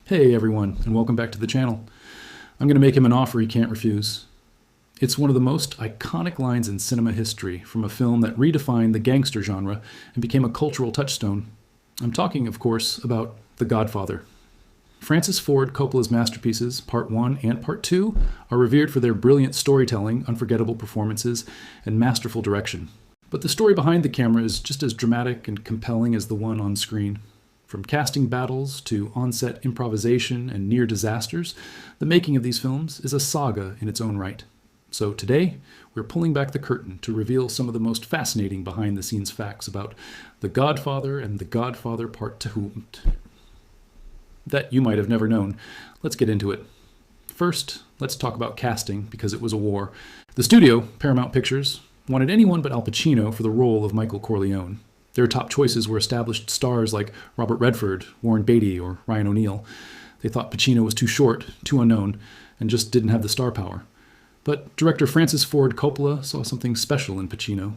Hey everyone, and welcome back to the channel. I'm going to make him an offer he can't refuse. It's one of the most iconic lines in cinema history from a film that redefined the gangster genre and became a cultural touchstone. I'm talking, of course, about The Godfather. Francis Ford Coppola's masterpieces, Part 1 and Part 2, are revered for their brilliant storytelling, unforgettable performances, and masterful direction. But the story behind the camera is just as dramatic and compelling as the one on screen. From casting battles to on-set improvisation and near disasters, the making of these films is a saga in its own right. So today, we're pulling back the curtain to reveal some of the most fascinating behind-the-scenes facts about The Godfather and The Godfather Part 2 that you might have never known. Let's get into it. First, let's talk about casting, because it was a war. The studio, Paramount Pictures, wanted anyone but Al Pacino for the role of Michael Corleone. Their top choices were established stars like Robert Redford, Warren Beatty, or Ryan O'Neal. They thought Pacino was too short, too unknown, and just didn't have the star power. But director Francis Ford Coppola saw something special in Pacino.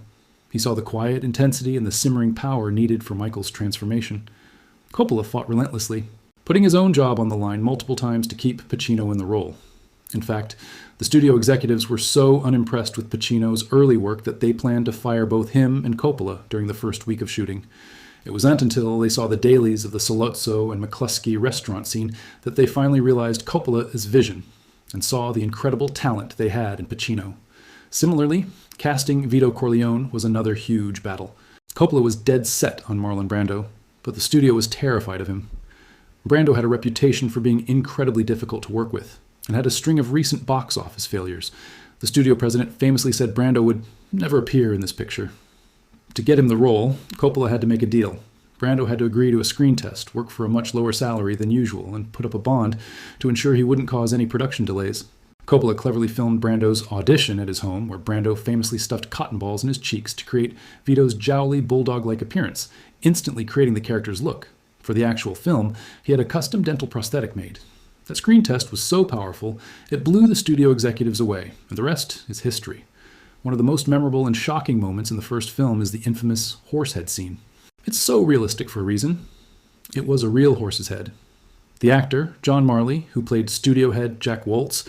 He saw the quiet intensity and the simmering power needed for Michael's transformation. Coppola fought relentlessly, putting his own job on the line multiple times to keep Pacino in the role. In fact, the studio executives were so unimpressed with Pacino's early work that they planned to fire both him and Coppola during the first week of shooting. It wasn't until they saw the dailies of the Salozzo and McCluskey restaurant scene that they finally realized Coppola's vision and saw the incredible talent they had in Pacino. Similarly, casting Vito Corleone was another huge battle. Coppola was dead set on Marlon Brando, but the studio was terrified of him. Brando had a reputation for being incredibly difficult to work with, and had a string of recent box office failures. The studio president famously said Brando would never appear in this picture. To get him the role, Coppola had to make a deal. Brando had to agree to a screen test, work for a much lower salary than usual, and put up a bond to ensure he wouldn't cause any production delays. Coppola cleverly filmed Brando's audition at his home, where Brando famously stuffed cotton balls in his cheeks to create Vito's jowly, bulldog-like appearance, instantly creating the character's look. For the actual film, he had a custom dental prosthetic made. That screen test was so powerful, it blew the studio executives away, and the rest is history. One of the most memorable and shocking moments in the first film is the infamous horsehead scene. It's so realistic for a reason. It was a real horse's head. The actor, John Marley, who played studio head Jack Waltz,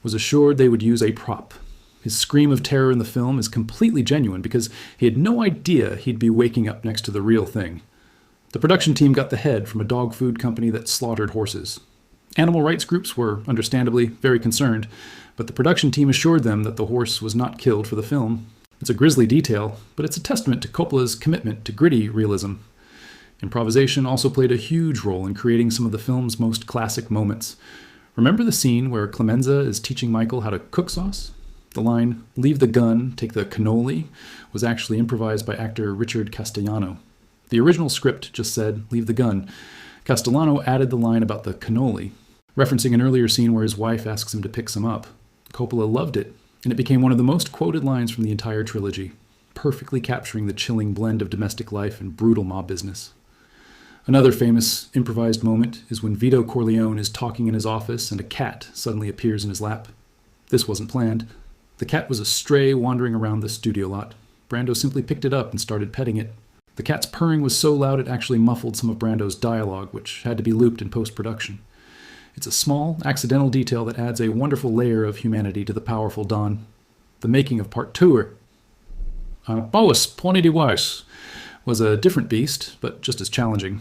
was assured they would use a prop. His scream of terror in the film is completely genuine because he had no idea he'd be waking up next to the real thing. The production team got the head from a dog food company that slaughtered horses. Animal rights groups were, understandably, very concerned, but the production team assured them that the horse was not killed for the film. It's a grisly detail, but it's a testament to Coppola's commitment to gritty realism. Improvisation also played a huge role in creating some of the film's most classic moments. Remember the scene where Clemenza is teaching Michael how to cook sauce? The line, "Leave the gun, take the cannoli," was actually improvised by actor Richard Castellano. The original script just said, "Leave the gun." Castellano added the line about the cannoli, referencing an earlier scene where his wife asks him to pick some up. Coppola loved it, and it became one of the most quoted lines from the entire trilogy, perfectly capturing the chilling blend of domestic life and brutal mob business. Another famous improvised moment is when Vito Corleone is talking in his office and a cat suddenly appears in his lap. This wasn't planned. The cat was a stray wandering around the studio lot. Brando simply picked it up and started petting it. The cat's purring was so loud it actually muffled some of Brando's dialogue, which had to be looped in post-production. It's a small, accidental detail that adds a wonderful layer of humanity to the powerful Don. The making of Part 2 Boas Pony de Weiss was a different beast, but just as challenging.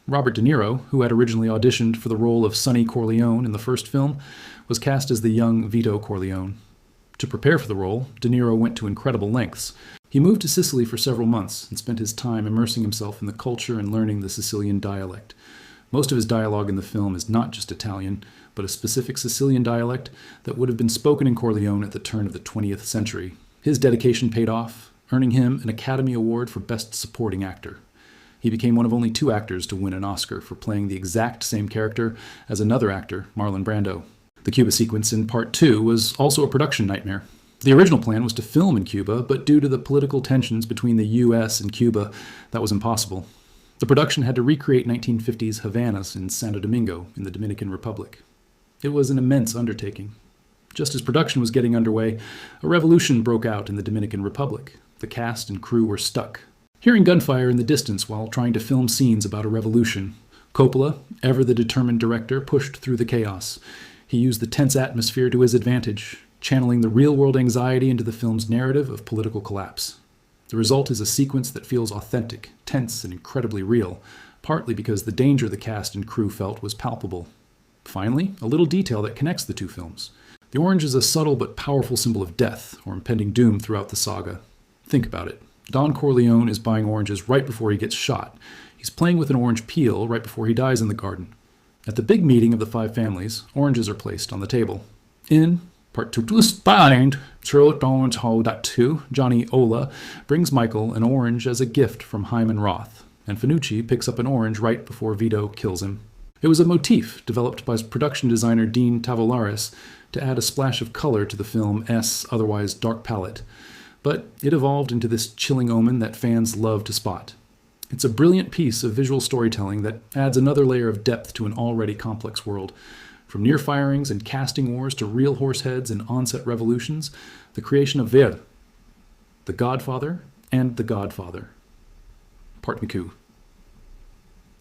Robert De Niro, who had originally auditioned for the role of Sonny Corleone in the first film, was cast as the young Vito Corleone. To prepare for the role, De Niro went to incredible lengths. He moved to Sicily for several months and spent his time immersing himself in the culture and learning the Sicilian dialect. Most of his dialogue in the film is not just Italian, but a specific Sicilian dialect that would have been spoken in Corleone at the turn of the 20th century. His dedication paid off, earning him an Academy Award for Best Supporting Actor. He became one of only 2 actors to win an Oscar for playing the exact same character as another actor, Marlon Brando. The Cuba sequence in Part 2 was also a production nightmare. The original plan was to film in Cuba, but due to the political tensions between the U.S. and Cuba, that was impossible. The production had to recreate 1950s Havanas in Santo Domingo in the Dominican Republic. It was an immense undertaking. Just as production was getting underway, a revolution broke out in the Dominican Republic. The cast and crew were stuck. Hearing gunfire in the distance while trying to film scenes about a revolution Coppola, ever the determined director, pushed through the chaos. He used the tense atmosphere to his advantage, channeling the real-world anxiety into the film's narrative of political collapse. The result is a sequence that feels authentic, tense, and incredibly real, partly because the danger the cast and crew felt was palpable. Finally, a little detail that connects the two films. The orange is a subtle but powerful symbol of death or impending doom throughout the saga. Think about it. Don Corleone is buying oranges right before he gets shot. He's playing with an orange peel right before he dies in the garden. At the big meeting of the five families, oranges are placed on the table. In Part 2 to the spine, Johnny Ola brings Michael an orange as a gift from Hyman Roth, and Finucci picks up an orange right before Vito kills him. It was a motif developed by production designer Dean Tavoularis to add a splash of color to the film's otherwise dark palette, but it evolved into this chilling omen that fans love to spot. It's a brilliant piece of visual storytelling that adds another layer of depth to an already complex world. From near firings and casting wars to real horse heads and on-set revolutions, the creation of Ver, The Godfather, and The Godfather. Part Miku.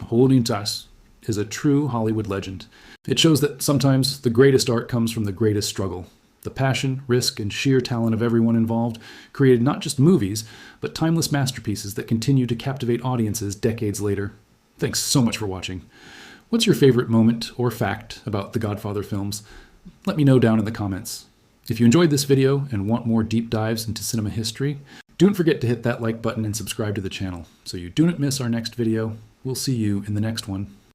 Holding Tas is a true Hollywood legend. It shows that sometimes the greatest art comes from the greatest struggle. The passion, risk, and sheer talent of everyone involved created not just movies, but timeless masterpieces that continue to captivate audiences decades later. Thanks so much for watching. What's your favorite moment or fact about the Godfather films? Let me know down in the comments. If you enjoyed this video and want more deep dives into cinema history, don't forget to hit that like button and subscribe to the channel so you do not miss our next video. We'll see you in the next one.